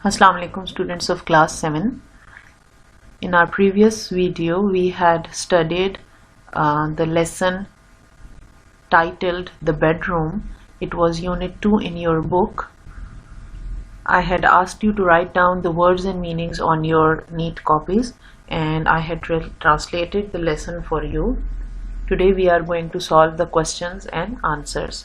Assalamu alaikum students of class 7. In our previous video we had studied the lesson titled The Bedroom. It was unit 2 in your book. I had asked you to write down the words and meanings on your neat copies and I had translated the lesson for you. Today we are going to solve the questions and answers.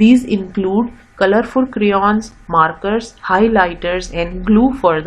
These include colorful crayons, markers, highlighters and glue for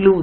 glue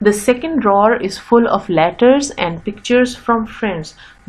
The second drawer is full of letters and pictures from friends.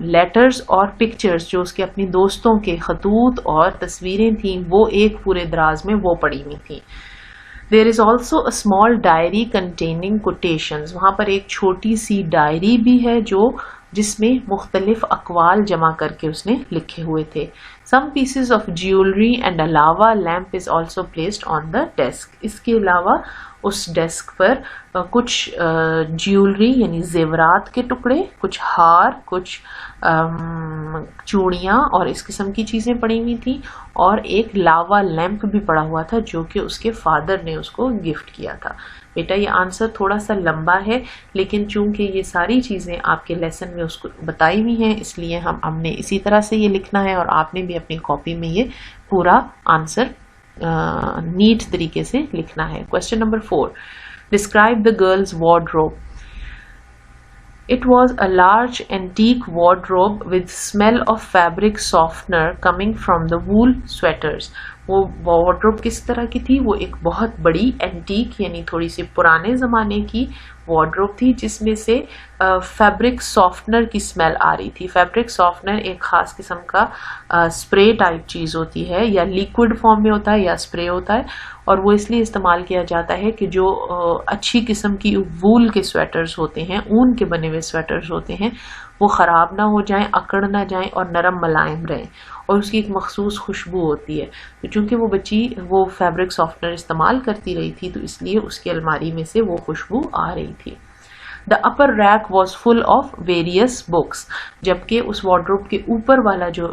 Letters اور pictures جو اس کے اپنی دوستوں کے خطوط اور تصویریں تھیں وہ ایک پورے دراز میں وہ پڑی ہوئی تھیں. There is also a small diary containing quotations. وہاں پر ایک چھوٹی سی ڈائری بھی ہے جس میں مختلف اقوال جمع کر کے اس نے لکھے ہوئے تھے. Some pieces of jewelry and a lava lamp is also placed on the desk. اس کے علاوہ اس ڈیسک پر کچھ جیولری یعنی زیورات کے ٹکڑے، کچھ ہار، کچھ چوڑیاں اور اس قسم کی چیزیں پڑی ہوئی تھیں، اور ایک لاوا لیمپ بھی پڑا ہوا تھا جو کہ اس کے فادر نے اس کو گفٹ کیا تھا. بیٹا یہ آنسر تھوڑا سا لمبا ہے، لیکن چونکہ یہ ساری چیزیں آپ کے لیسن میں اس کو بتائی ہوئی ہیں اس لیے ہم نے اسی طرح سے یہ لکھنا ہے، اور آپ نے بھی اپنی کاپی میں یہ پورا آنسر نیٹ طریقے سے لکھنا ہے. Question number 4. Describe the girl's wardrobe. It was a large antique wardrobe with smell of fabric softener coming from the wool sweaters. وہ وارڈروب کس طرح کی تھی؟ وہ ایک بہت بڑی اینٹیک یعنی تھوڑی سی پرانے زمانے کی وارڈروب تھی جس میں سے فیبرک سافٹنر کی اسمیل آ رہی تھی. فیبرک سافٹنر ایک خاص قسم کا اسپرے ٹائپ چیز ہوتی ہے، یا لیکوڈ فارم میں ہوتا ہے یا اسپرے ہوتا ہے، اور وہ اس لیے استعمال کیا جاتا ہے کہ جو اچھی قسم کی وول کے سویٹرز ہوتے ہیں، اون کے بنے ہوئے سویٹرز ہوتے ہیں، وہ خراب نہ ہو جائیں، اکڑ نہ جائیں اور نرم ملائم رہیں، اور اس کی ایک مخصوص خوشبو ہوتی ہے. تو چونکہ وہ بچی وہ فیبرک سافٹنر استعمال کرتی رہی تھی تو اس لیے اس کی الماری میں سے وہ خوشبو آ رہی تھی. The upper rack was full of various books. جبکہ اس وارڈروب کے اوپر والا جو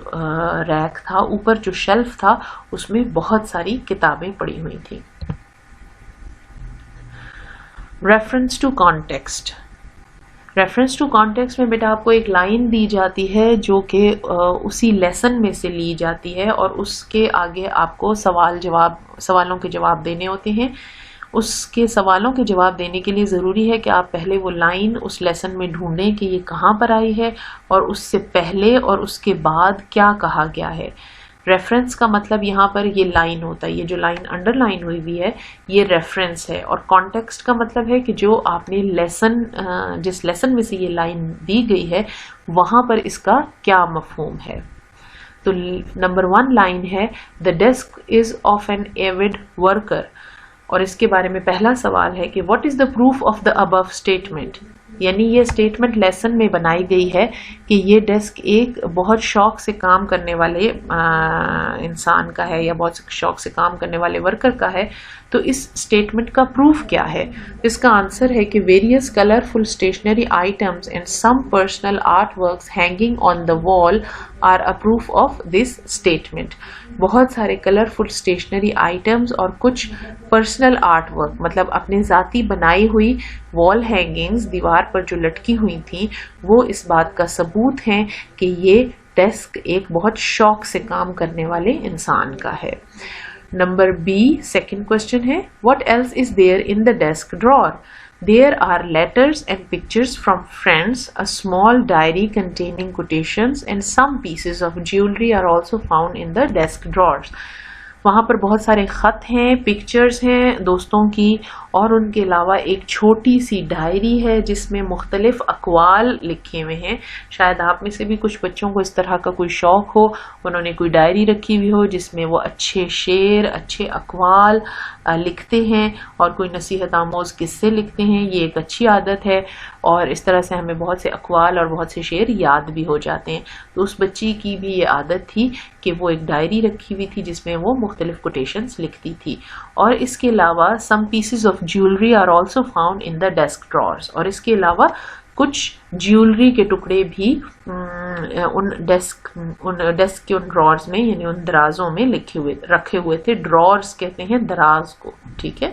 ریک تھا، اوپر جو شیلف تھا، اس میں بہت ساری کتابیں پڑی ہوئی تھیں. Reference to context. Reference to context میں بیٹا آپ کو ایک لائن دی جاتی ہے جو کہ اسی لیسن میں سے لی جاتی ہے، اور اس کے آگے آپ کو سوالوں کے جواب دینے ہوتے ہیں. اس کے سوالوں کے جواب دینے کے لیے ضروری ہے کہ آپ پہلے وہ لائن اس لیسن میں ڈھونڈیں کہ یہ کہاں پر آئی ہے اور اس سے پہلے اور اس کے بعد کیا کہا گیا ہے. ریفرنس کا مطلب یہاں پر یہ لائن ہوتا ہے، یہ جو لائن انڈر لائن ہوئی ہے یہ ریفرنس ہے. اور کانٹیکسٹ کا مطلب ہے کہ جو آپ نے جس لیسن میں سے یہ لائن دی گئی ہے وہاں پر اس کا کیا مفہوم ہے. تو نمبر 1 لائن ہے The desk is of an avid worker. اور اس کے بارے میں پہلا سوال ہے کہ What is the proof of the above statement. یعنی یہ اسٹیٹمنٹ لیسن میں بنائی گئی ہے کہ یہ ڈیسک ایک بہت شوق سے کام کرنے والے انسان کا ہے یا بہت شوق سے کام کرنے والے ورکر کا ہے. تو اس اسٹیٹمنٹ کا پروف کیا ہے؟ اس کا آنسر ہے کہ various colourful stationery items and some personal art works hanging on the wall are a proof of this statement. بہت سارے کلرفل اسٹیشنری آئٹمس اور کچھ پرسنل آرٹ ورک مطلب اپنے ذاتی بنائی ہوئی وال ہینگنگز دیوار پر جو لٹکی ہوئی تھیں وہ اس بات کا ثبوت ہیں کہ یہ ڈیسک ایک بہت شوق سے کام کرنے والے انسان کا ہے. نمبر B سیکنڈ کوشچن ہے What else is there in the desk drawer? There are letters and pictures from friends, a small diary containing quotations and some pieces of jewelry are also found in the desk drawers. وہاں پر بہت سارے خط ہیں، pictures ہیں دوستوں کی، اور ان کے علاوہ ایک چھوٹی سی ڈائری ہے جس میں مختلف اقوال لکھے ہوئے ہیں. شاید آپ میں سے بھی کچھ بچوں کو اس طرح کا کوئی شوق ہو، انہوں نے کوئی ڈائری رکھی ہوئی ہو جس میں وہ اچھے شعر، اچھے اقوال لکھتے ہیں اور کوئی نصیحت آموز قصے لکھتے ہیں. یہ ایک اچھی عادت ہے اور اس طرح سے ہمیں بہت سے اقوال اور بہت سے شعر یاد بھی ہو جاتے ہیں. تو اس بچی کی بھی یہ عادت تھی کہ وہ ایک ڈائری رکھی ہوئی تھی جس میں وہ مختلف کوٹیشنز لکھتی تھی. اور اس کے علاوہ some pieces of jewellery are also found in the desk drawers. اور اس کے علاوہ کچھ جیولری کے ٹکڑے بھی ان ڈیسک کے ان ڈرارز میں یعنی ان درازوں میں رکھے ہوئے تھے. ڈرارز کہتے ہیں دراز کو. ٹھیک ہے.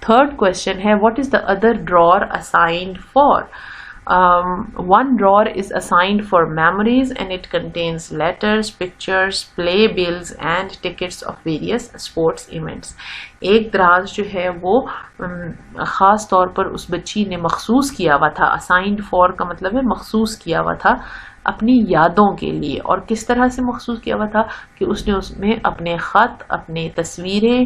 تھرڈ کوشچن ہے what is the other drawer assigned for. One drawer is assigned for memories and it contains letters, pictures, play bills and tickets of various sports events. ایک دراز جو ہے وہ خاص طور پر اس بچی نے مخصوص کیا ہوا تھا. assigned for کا مطلب ہے مخصوص کیا ہوا تھا اپنی یادوں کے لیے. اور کس طرح سے مخصوص کیا ہوا تھا کہ اس نے اس میں اپنے خط، اپنے تصویریں،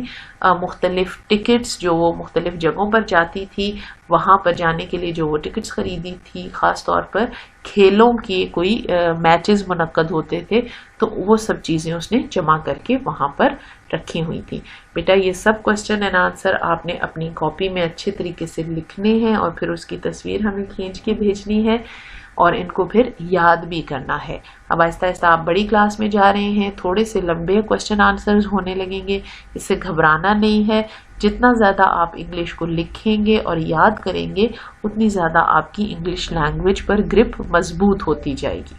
مختلف ٹکٹس جو وہ مختلف جگہوں پر جاتی تھی وہاں پر جانے کے لیے جو وہ ٹکٹس خریدی تھی، خاص طور پر کھیلوں کے کوئی میچز منعقد ہوتے تھے تو وہ سب چیزیں اس نے جمع کر کے وہاں پر رکھی ہوئی تھی. بیٹا یہ سب کوسچن اینڈ آنسر آپ نے اپنی کاپی میں اچھے طریقے سے لکھنے ہیں اور پھر اس کی تصویر ہمیں کھینچ کے بھیجنی ہے اور ان کو پھر یاد بھی کرنا ہے. اب آہستہ آہستہ آپ بڑی کلاس میں جا رہے ہیں، تھوڑے سے لمبے کوسچن آنسرز ہونے لگیں گے، اس سے گھبرانا نہیں ہے. جتنا زیادہ آپ انگلش کو لکھیں گے اور یاد کریں گے اتنی زیادہ آپ کی انگلش لینگویج پر گرپ مضبوط ہوتی جائے گی.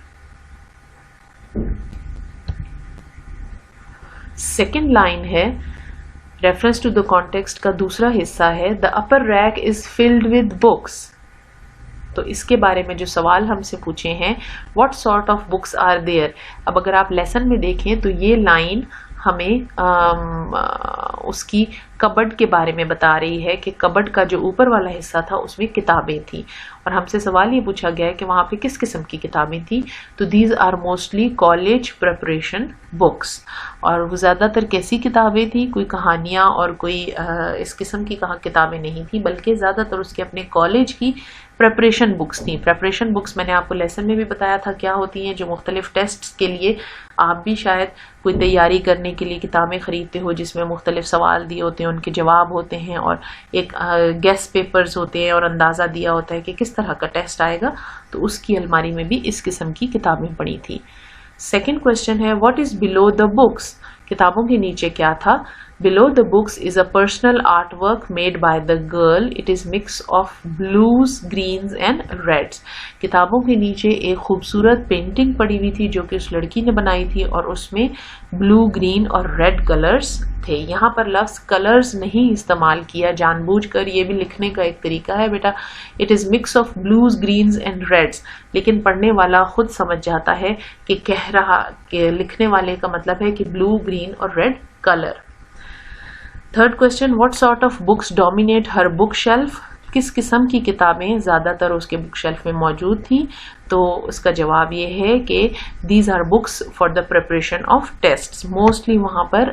سیکنڈ لائن ہے ریفرنس ٹو دا کانٹیکسٹ کا دوسرا حصہ ہے the upper rack is filled with books. تو اس کے بارے میں جو سوال ہم سے پوچھے ہیں what sort of books are there. اب اگر آپ لیسن میں دیکھیں تو یہ لائن ہمیں اس کی کبڈ کے بارے میں بتا رہی ہے کہ کبڈ کا جو اوپر والا حصہ تھا اس میں کتابیں تھیں اور ہم سے سوال یہ پوچھا گیا ہے کہ وہاں پہ کس قسم کی کتابیں تھیں. تو these are mostly college preparation books. اور وہ زیادہ تر کیسی کتابیں تھیں؟ کوئی کہانیاں اور کوئی اس قسم کی کتابیں نہیں تھیں بلکہ زیادہ تر اس کے اپنے کالج کی پریپریشن بکس تھیں. پریپریشن بکس میں نے آپ کو لیسن میں بھی بتایا تھا کیا ہوتی ہیں، جو مختلف ٹیسٹس کے لیے آپ بھی شاید کوئی تیاری کرنے کے لیے کتابیں خریدتے ہو جس میں مختلف سوال دیے ہوتے ہیں، ان کے جواب ہوتے ہیں اور ایک گیس پیپرز ہوتے ہیں اور اندازہ دیا ہوتا ہے کہ کس طرح کا ٹیسٹ آئے گا. تو اس کی الماری میں بھی اس قسم کی کتابیں پڑی تھی. سیکنڈ کوشچن ہے what is below the books. کتابوں کے نیچے کیا تھا؟ Below the books is a personal artwork made by the girl. It is mix of blues, greens and reds. کتابوں کے نیچے ایک خوبصورت پینٹنگ پڑی ہوئی تھی جو کہ اس لڑکی نے بنائی تھی اور اس میں بلو، گرین اور ریڈ کلرز تھے. یہاں پر لفظ کلرز نہیں استعمال کیا جان بوجھ کر، یہ بھی لکھنے کا ایک طریقہ ہے بیٹا. It is mix of blues, greens and reds. لیکن پڑھنے والا خود سمجھ جاتا ہے کہ کہہ رہا کہ لکھنے والے کا مطلب ہے کہ بلو، گرین اور red colour. Third question what sort of books dominate ہر بک شیلف. کس قسم کی کتابیں زیادہ تر اس کے بک شیلف میں موجود تھیں؟ تو اس کا جواب یہ ہے کہ these are books for the preparation of test. Mostly وہاں پر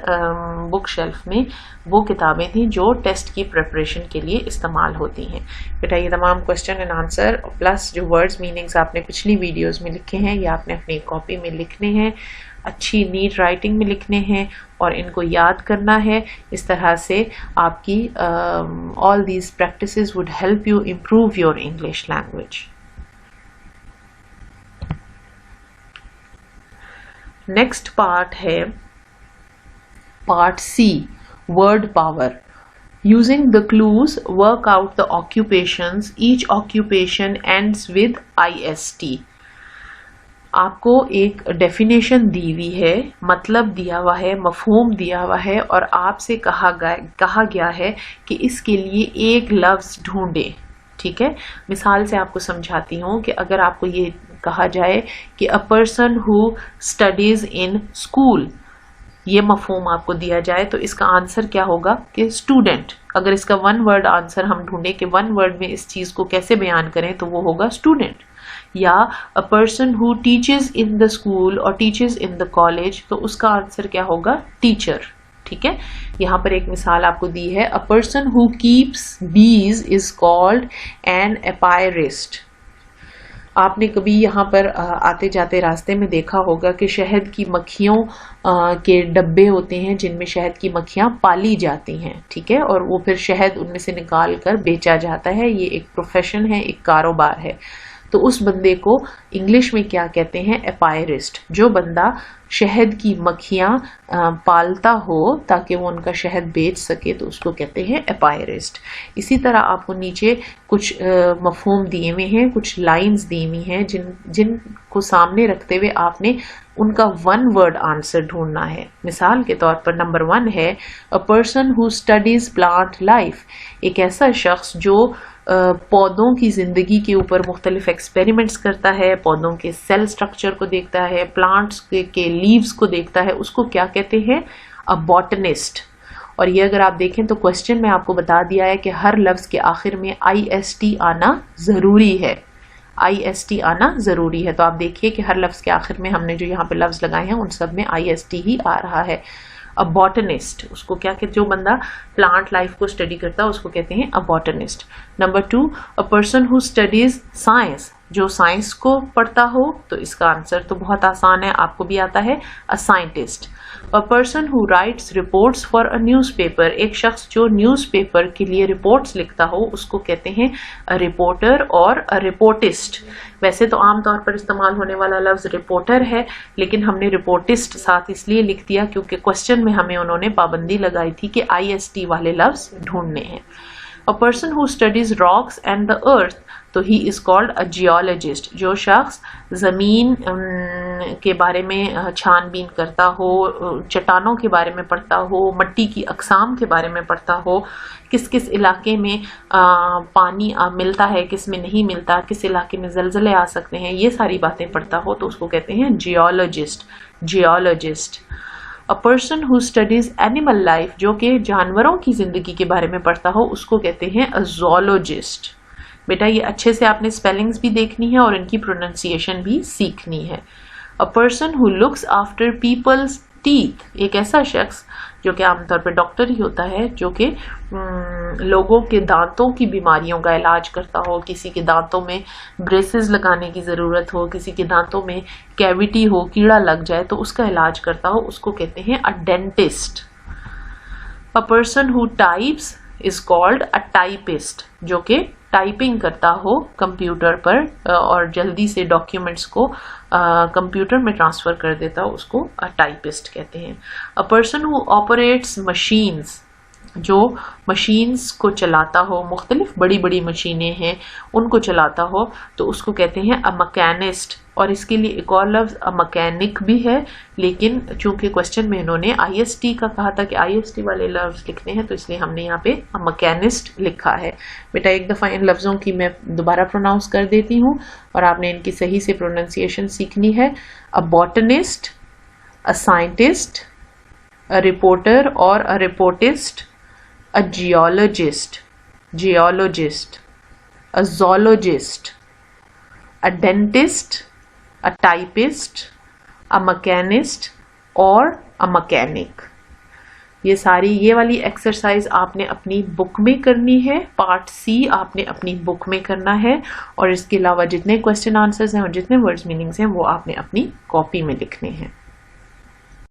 بک شیلف میں وہ کتابیں تھیں جو ٹیسٹ کی پریپریشن کے لیے استعمال ہوتی ہیں. بیٹا یہ تمام کوشچن اینڈ آنسر پلس جو ورڈز میننگز آپ نے پچھلی ویڈیوز میں لکھے ہیں یہ آپ نے اپنی کاپی میں لکھنے ہیں، اچھی نیٹ رائٹنگ میں لکھنے ہیں اور ان کو یاد کرنا ہے. اس طرح سے آپ کی all these practices would help you improve your English language. Next part ہے part C, word power. Using the clues, work out the occupations. Each occupation ends with IST. آپ کو ایک ڈیفینیشن دی ہوئی ہے، مطلب دیا ہوا ہے، مفہوم دیا ہوا ہے اور آپ سے کہا گیا ہے کہ اس کے لیے ایک لفظ ڈھونڈیں. ٹھیک ہے، مثال سے آپ کو سمجھاتی ہوں کہ اگر آپ کو یہ کہا جائے کہ a person who studies in school، یہ مفہوم آپ کو دیا جائے تو اس کا آنسر کیا ہوگا کہ اسٹوڈنٹ. اگر اس کا ون ورڈ آنسر ہم ڈھونڈیں کہ ون ورڈ میں اس چیز کو کیسے بیان کریں تو وہ ہوگا اسٹوڈنٹ. یا a person who teaches in the school اور teaches in the college تو اس کا آنسر کیا ہوگا؟ ٹیچر. ٹھیک ہے، یہاں پر ایک مثال آپ کو دی ہے a person who keeps bees is called an apiarist. آپ نے کبھی یہاں پر آتے جاتے راستے میں دیکھا ہوگا کہ شہد کی مکھیوں کے ڈبے ہوتے ہیں جن میں شہد کی مکھیاں پالی جاتی ہیں. ٹھیک ہے، اور وہ پھر شہد ان میں سے نکال کر بیچا جاتا ہے. یہ ایک پروفیشن ہے، ایک کاروبار ہے. تو اس بندے کو انگلش میں کیا کہتے ہیں؟ اپائرسٹ. جو بندہ شہد کی مکھیاں پالتا ہو تاکہ وہ ان کا شہد بیچ سکے تو اس کو کہتے ہیں اپائرسٹ. اسی طرح آپ کو نیچے کچھ مفہوم دیے ہوئے ہیں، کچھ لائنز دی ہوئی ہیں جن کو سامنے رکھتے ہوئے آپ نے ان کا ون ورڈ آنسر ڈھونڈنا ہے. مثال کے طور پر نمبر 1 ہے a person who studies plant life. ایک ایسا شخص جو پودوں کی زندگی کے اوپر مختلف ایکسپیریمنٹس کرتا ہے، پودوں کے سیل سٹرکچر کو دیکھتا ہے، پلانٹس کے لیوز کو دیکھتا ہے، اس کو کیا کہتے ہیں؟ a botanist. اور یہ اگر آپ دیکھیں تو کوشچن میں آپ کو بتا دیا ہے کہ ہر لفظ کے آخر میں IST آنا ضروری ہے. IST آنا ضروری ہے. تو آپ دیکھیے کہ ہر لفظ کے آخر میں ہم نے جو یہاں پہ لفظ لگائے ہیں ان سب میں IST ہی آ رہا ہے. باٹنسٹ, اس کو کیا کہتے, جو بندہ پلانٹ لائف کو اسٹڈی کرتا ہے اس کو کہتے ہیں botanist. Number 2, a person who studies science, جو سائنس کو پڑھتا ہو, تو اس کا آنسر تو بہت آسان ہے, آپ کو بھی آتا ہے, a scientist. A person who writes reports for a newspaper, ایک شخص جو نیوز پیپر کے لیے رپورٹس لکھتا ہو اس کو کہتے ہیں رپورٹر اور رپورٹسٹ. ویسے تو عام طور پر استعمال ہونے والا لفظ رپورٹر ہے, لیکن ہم نے رپورٹسٹ ساتھ اس لیے لکھ دیا کیونکہ کوشچن میں ہمیں انہوں نے پابندی لگائی تھی کہ IST والے لفظ ڈھونڈنے ہیں. A person who studies rocks and the earth, تو he is called a geologist. جو شخص زمین کے بارے میں چھان بین کرتا ہو, چٹانوں کے بارے میں پڑھتا ہو, مٹی کی اقسام کے بارے میں پڑھتا ہو, کس کس علاقے میں پانی ملتا ہے, کس میں نہیں ملتا, کس علاقے میں زلزلے آ سکتے ہیں, یہ ساری باتیں پڑھتا ہو تو اس کو کہتے ہیں geologist. Geologist. A person who studies animal life, جو کہ جانوروں کی زندگی کے بارے میں پڑھتا ہو اس کو کہتے ہیں a zoologist. بیٹا یہ اچھے سے آپ نے اسپیلنگز بھی دیکھنی ہے اور ان کی پروننسیشن بھی سیکھنی ہے. A person who looks after people's teeth, ایک ایسا شخص جو کہ عام طور پہ ڈاکٹر ہی ہوتا ہے, جو کہ لوگوں کے دانتوں کی بیماریوں کا علاج کرتا ہو, کسی کے دانتوں میں بریسز لگانے کی ضرورت ہو, کسی کے دانتوں میں کیویٹی ہو, کیڑا لگ جائے تو اس کا علاج کرتا ہو, اس کو کہتے ہیں a dentist. A person who types is called a typist, جو کہ ٹائپنگ کرتا ہو کمپیوٹر پر اور جلدی سے ڈاکیومنٹس کو کمپیوٹر میں ٹرانسفر کر دیتا ہو, اس کو ٹائپسٹ کہتے ہیں. A person who operates machines, جو مشینز کو چلاتا ہو, مختلف بڑی بڑی مشینیں ہیں ان کو چلاتا ہو تو اس کو کہتے ہیں a mechanist. اور اس کے لیے ایک اور لفظ مکینک بھی ہے, لیکن چونکہ کوشچن میں انہوں نے IST کا کہا تھا کہ IST والے لفظ لکھنے ہیں تو اس لیے ہم نے یہاں پہ مکینسٹ لکھا ہے. بیٹا ایک دفعہ ان لفظوں کی میں دوبارہ پروناؤنس کر دیتی ہوں اور آپ نے ان کی صحیح سے پروننسیشن سیکھنی ہے. a botanist, a scientist, a reporter اور a reportist, a geologist, geologist, a zoologist, a dentist, a typist, a mechanist اور a mechanic. یہ والی ایکسرسائز آپ نے اپنی بک میں کرنی ہے. پارٹ C آپ نے اپنی بک میں کرنا ہے اور اس کے علاوہ جتنے کوشچن آنسرز ہیں اور جتنے ورڈز میننگز ہیں وہ آپ نے اپنی کاپی میں لکھنے ہیں.